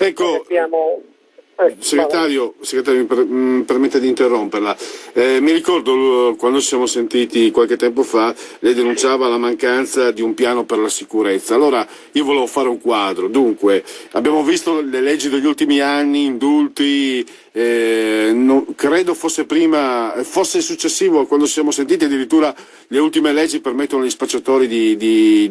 Ecco, segretario, mi permette di interromperla. Mi ricordo quando ci siamo sentiti qualche tempo fa, lei denunciava la mancanza di un piano per la sicurezza. Allora io volevo fare un quadro. Dunque, abbiamo visto le leggi degli ultimi anni, indulti, credo fosse successivo a quando ci siamo sentiti, addirittura le ultime leggi permettono agli spacciatori di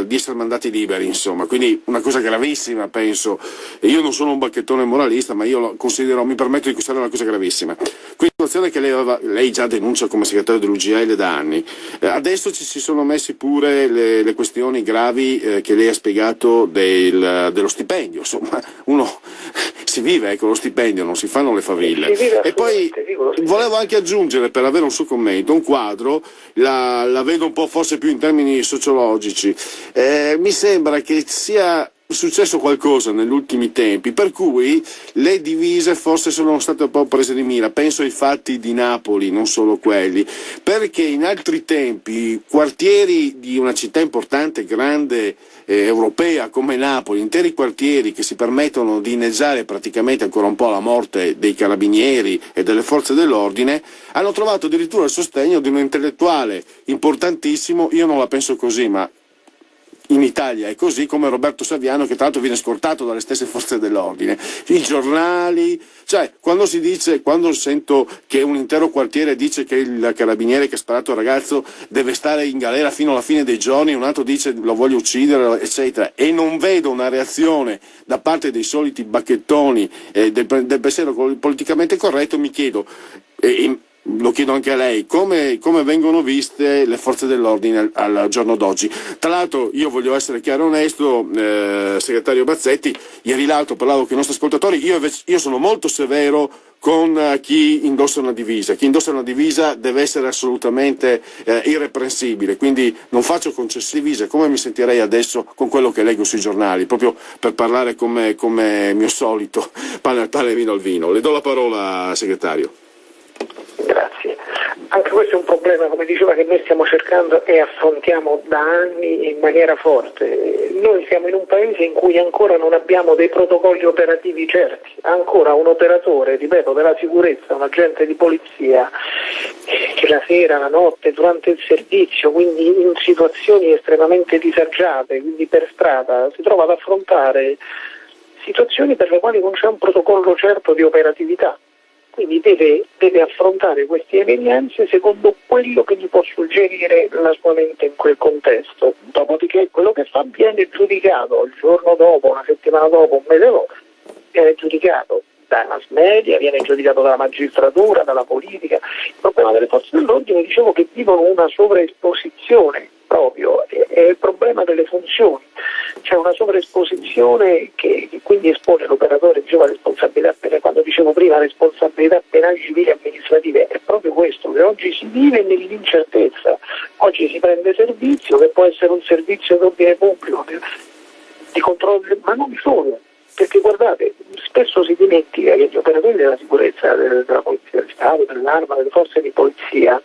essere mandati liberi, insomma, quindi una cosa gravissima, penso. E io non sono un bacchettone moralista, ma io mi permetto di considerare una cosa gravissima. Quindi la situazione che lei già denuncia come segretario dell'UGL da anni. Adesso ci si sono messi pure le questioni gravi che lei ha spiegato dello stipendio, insomma, uno si vive con lo stipendio, non si fanno le faville. E poi volevo anche aggiungere, per avere un suo commento, un quadro, la vedo un po' forse più in termini sociologici. Mi sembra che sia successo qualcosa negli ultimi tempi per cui le divise forse sono state un po' prese di mira. Penso ai fatti di Napoli, non solo quelli, perché in altri tempi quartieri di una città importante, grande, europea come Napoli, interi quartieri che si permettono di inneggiare praticamente ancora un po' alla morte dei carabinieri e delle forze dell'ordine, hanno trovato addirittura il sostegno di un intellettuale importantissimo. Io non la penso così, ma in Italia è così, come Roberto Saviano, che tra l'altro viene scortato dalle stesse forze dell'ordine. I giornali, cioè quando sento che un intero quartiere dice che il carabiniere che ha sparato al ragazzo deve stare in galera fino alla fine dei giorni, un altro dice lo voglio uccidere, eccetera, e non vedo una reazione da parte dei soliti bacchettoni del pensiero politicamente corretto, mi chiedo, lo chiedo anche a lei, come vengono viste le forze dell'ordine al giorno d'oggi. Tra l'altro io voglio essere chiaro e onesto, segretario Bazzetti, ieri l'altro parlavo con i nostri ascoltatori, io sono molto severo con chi indossa una divisa. Chi indossa una divisa deve essere assolutamente irreprensibile, quindi non faccio concessive, come mi sentirei adesso con quello che leggo sui giornali, proprio per parlare come mio solito, pane al pane, vino al vino. Le do la parola, segretario. Grazie. Anche questo è un problema, come diceva, che noi stiamo cercando e affrontiamo da anni in maniera forte. Noi siamo in un paese in cui ancora non abbiamo dei protocolli operativi certi. Ancora un operatore, ripeto, della sicurezza, un agente di polizia, che la sera, la notte, durante il servizio, quindi in situazioni estremamente disagiate, quindi per strada, si trova ad affrontare situazioni per le quali non c'è un protocollo certo di operatività. Quindi deve affrontare queste evenienze secondo quello che gli può suggerire la sua mente in quel contesto. Dopodiché quello che fa viene giudicato il giorno dopo, una settimana dopo, un mese dopo, viene giudicato dai mass media, viene giudicato dalla magistratura, dalla politica. Il problema delle forze dell'ordine, dicevo, che vivono una sovraesposizione proprio, è il problema delle funzioni. C'è una sovraesposizione che quindi espone l'operatore, dicevo, a responsabilità penale. Quando dicevo prima responsabilità penali, civili e amministrative, è proprio questo, che oggi si vive nell'incertezza. Oggi si prende servizio, che può essere un servizio d'ordine pubblico, di controllo, ma non solo. Perché guardate, spesso si dimentica che gli operatori della sicurezza, della Polizia di Stato, dell'Arma, delle forze di polizia,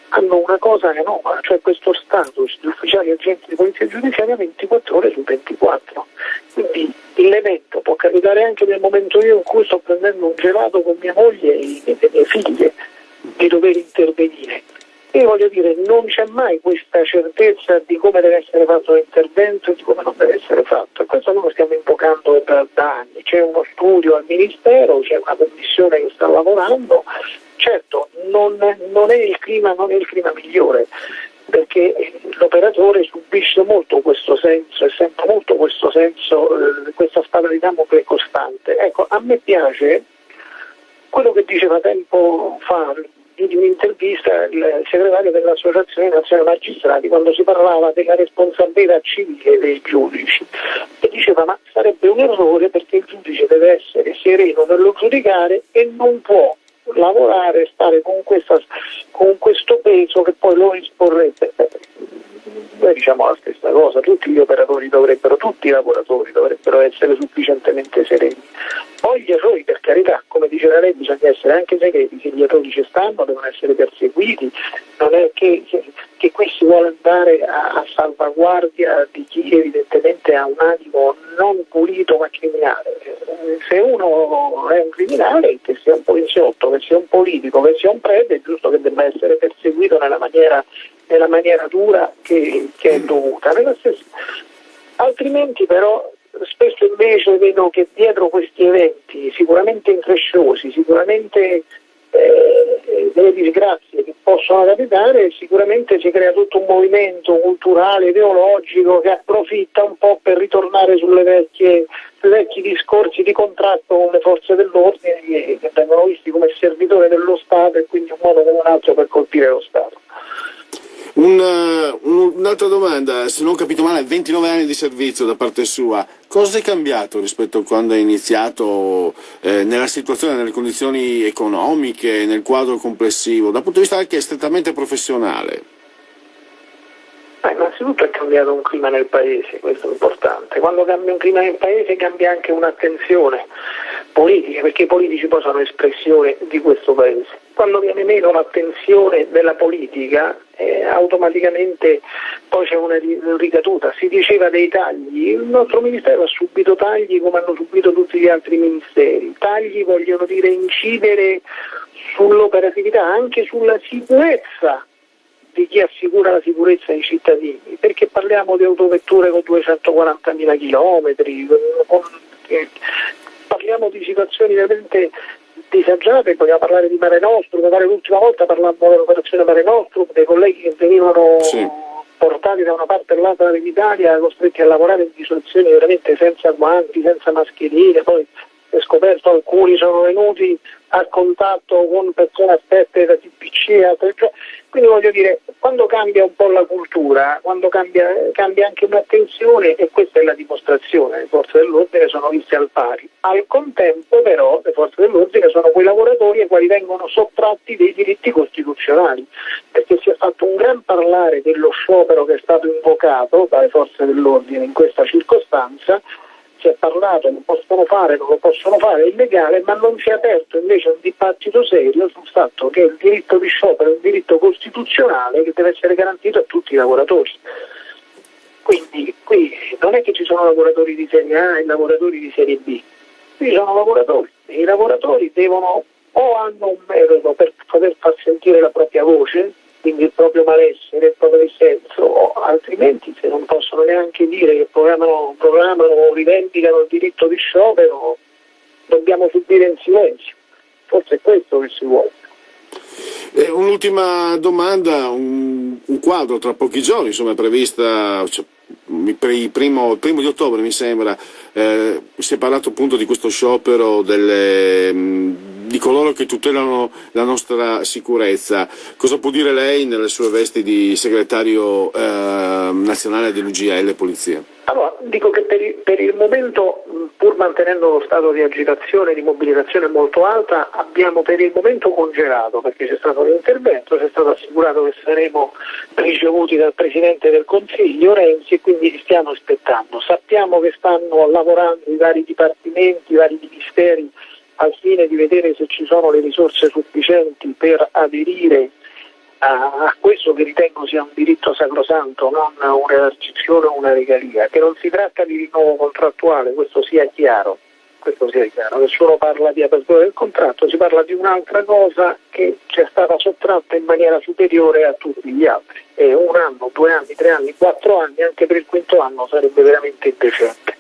hanno una cosa anomala, cioè questo status di ufficiali agenti di polizia giudiziaria 24 ore su 24. Quindi l'evento può capitare anche nel momento io in cui sto prendendo un gelato con mia moglie e le mie figlie, di dover intervenire. E voglio dire, non c'è mai questa certezza di come deve essere fatto l'intervento e di come non deve essere fatto. E questo noi lo stiamo invocando da anni. C'è uno studio al Ministero, c'è una commissione che sta lavorando. Certo, non è il clima migliore, perché l'operatore subisce molto questo senso e sente molto questo senso, questa spada di Damocle costante. Ecco, a me piace quello che diceva tempo fa di un'intervista il segretario dell'Associazione Nazionale Magistrati, quando si parlava della responsabilità civile dei giudici, e diceva ma sarebbe un errore, perché il giudice deve essere sereno nello giudicare e non può lavorare, stare con questo peso che poi lo esporrebbe. Noi diciamo la stessa cosa, tutti i lavoratori dovrebbero essere sufficientemente sereni. Poi gli errori, per carità, come diceva lei, bisogna essere anche segreti, se gli errori ci stanno devono essere perseguiti, non è che qui si vuole andare a salvaguardia di chi evidentemente ha un animo non pulito ma criminale. Se uno è un criminale, che sia un poliziotto, che sia un politico, che sia un prete, è giusto che debba essere perseguito nella maniera dura che è dovuta. Altrimenti però spesso invece vedo che dietro questi eventi sicuramente incresciosi, sicuramente delle disgrazie che possono capitare, sicuramente si crea tutto un movimento culturale, ideologico che approfitta un po' per ritornare sui vecchi discorsi di contratto con le forze dell'ordine che vengono visti come servitori dello Stato e quindi un modo come un altro per colpire lo Stato. Un'altra domanda, se non ho capito male, 29 anni di servizio da parte sua, cosa è cambiato rispetto a quando è iniziato nella situazione, nelle condizioni economiche, nel quadro complessivo, dal punto di vista anche strettamente professionale? Innanzitutto è cambiato un clima nel paese, questo è importante. Quando cambia un clima nel paese cambia anche un'attenzione politica, perché i politici poi sono espressione di questo paese. Quando viene meno l'attenzione della politica, automaticamente poi c'è una ricaduta. Si diceva dei tagli, il nostro Ministero ha subito tagli come hanno subito tutti gli altri ministeri. Tagli vogliono dire incidere sull'operatività, anche sulla sicurezza di chi assicura la sicurezza ai cittadini, perché parliamo di autovetture con 240.000 chilometri, parliamo di situazioni veramente disagiate. Vogliamo parlare di Mare Nostrum, l'ultima volta parlammo dell'operazione Mare Nostrum, dei colleghi che venivano portati da una parte all'altra dell'Italia, costretti a lavorare in situazioni veramente senza guanti, senza mascherine, poi è scoperto alcuni sono venuti a contatto con persone affette da TBC e altre cose. Quindi voglio dire, quando cambia un po' la cultura, quando cambia anche un'attenzione, e questa è la dimostrazione, le forze dell'ordine sono viste al pari. Al contempo però le forze dell'ordine sono quei lavoratori ai quali vengono sottratti dei diritti costituzionali, perché si è fatto un gran parlare dello sciopero che è stato invocato dalle forze dell'ordine in questa circostanza. Si è parlato, lo possono fare, non lo possono fare, è illegale, ma non si è aperto invece un dibattito serio sul fatto che il diritto di sciopero è un diritto costituzionale che deve essere garantito a tutti i lavoratori. Quindi qui non è che ci sono lavoratori di serie A e lavoratori di serie B, qui sono lavoratori, e i lavoratori devono o hanno un metodo per poter far sentire la propria voce, quindi il proprio malessere, il proprio dissenso, o altrimenti se non possono neanche dire che programmano o rivendicano il diritto di sciopero, dobbiamo subire in silenzio. Forse è questo che si vuole. Un'ultima domanda, un quadro tra pochi giorni, insomma, è prevista, per il primo di ottobre mi sembra, si è parlato appunto di questo sciopero di coloro che tutelano la nostra sicurezza. Cosa può dire lei nelle sue vesti di segretario nazionale dell'UGL Polizia? Allora, dico che per il momento, pur mantenendo lo stato di agitazione e di mobilitazione molto alta, abbiamo per il momento congelato, perché c'è stato un intervento, c'è stato assicurato che saremo ricevuti dal Presidente del Consiglio Renzi e quindi stiamo aspettando. Sappiamo che stanno lavorando i vari dipartimenti, i vari ministeri al fine di vedere se ci sono le risorse sufficienti per aderire a questo che ritengo sia un diritto sacrosanto, non un'elargizione o una regalia, che non si tratta di rinnovo contrattuale, questo sia chiaro, nessuno parla di apertura del contratto, si parla di un'altra cosa che ci è stata sottratta in maniera superiore a tutti gli altri, e 1 anno, 2 anni, 3 anni, 4 anni, anche per il 5º anno sarebbe veramente indecente.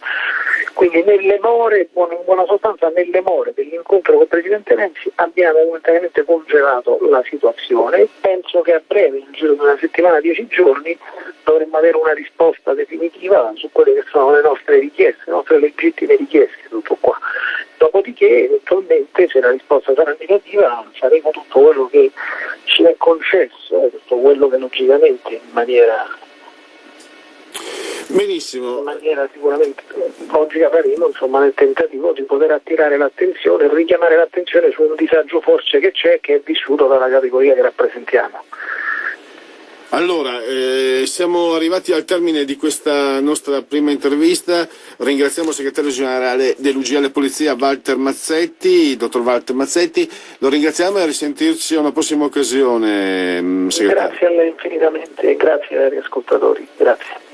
Quindi in buona sostanza nelle more dell'incontro con il Presidente Renzi abbiamo momentaneamente congelato la situazione. Penso che a breve, nel giro di una settimana, 10 giorni, dovremmo avere una risposta definitiva su quelle che sono le nostre richieste, le nostre legittime richieste, tutto qua. Dopodiché, eventualmente, se la risposta sarà negativa, faremo tutto quello che ci è concesso, tutto quello che logicamente in maniera sicuramente logica faremo, insomma, nel tentativo di poter attirare l'attenzione, richiamare l'attenzione su un disagio forse che c'è, che è vissuto dalla categoria che rappresentiamo. Allora, siamo arrivati al termine di questa nostra prima intervista. Ringraziamo il segretario generale dell'UGL Polizia, Walter Mazzetti, dottor Walter Mazzetti. Lo ringraziamo e a risentirci a una prossima occasione, segretario. Grazie a lei infinitamente e grazie agli ascoltatori. Grazie.